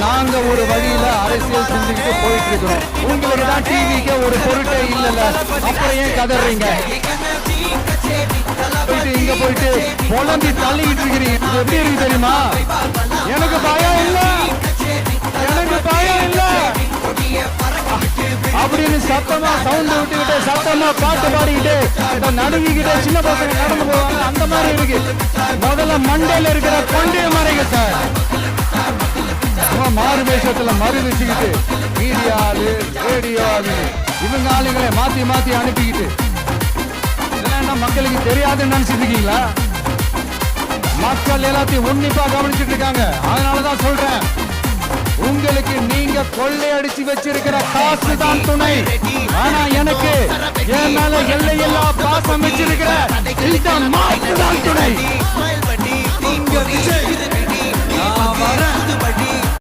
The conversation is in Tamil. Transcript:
நாங்க ஒரு வழியில அரசியல் செஞ்சுக்கிட்டு போயிட்டு இருக்கிறோம். உங்களுக்கு தான் டிவிக்கு ஒரு பொருட்டே இல்லைல்ல, அப்புறம் ஏன் கதறீங்க? போயிட்டு இங்க போயிட்டு புலம்பி தள்ளிக்கிட்டு இருக்கிறீங்க. இது எப்படி இருக்கு தெரியுமா? எனக்கு பயம் இல்ல, எனக்கு பயம் இல்ல அப்படின்னு சத்தமா சவுண்ட் விட்டுக்கிட்டு சத்தமா பாட்டு பாடிக்கிட்டு நடுங்கிக்கிட்டு சின்ன பசங்க நடந்து போவாங்க. அந்த மாதிரி இருக்கு. முதல்ல மண்டையில இருக்கிற கொண்டைய மறைங்க சார். மாறு வேஷத்துல மறு வச்சுக்கிட்டு மீடியா ஆளு ரேடியோ ஆளு இவங்க ஆளுங்களை மாத்தி மாத்தி அனுப்பிக்கிட்டு இதெல்லாம் மக்களுக்கு தெரியாதுன்னு நினைச்சிட்டு இருக்கீங்களா? மக்கள் எல்லாத்தையும் உன்னிப்பா கவனிச்சுட்டு இருக்காங்க. அதனாலதான் சொல்றேன், உங்களுக்கு நீங்க கொள்ளையடிச்சு வச்சிருக்கிற காசு தான் துணை. ஆனா எனக்கு என் மேல எல்லையில்லா பாசம் வச்சிருக்கிற இந்த மாசு தான் துணை.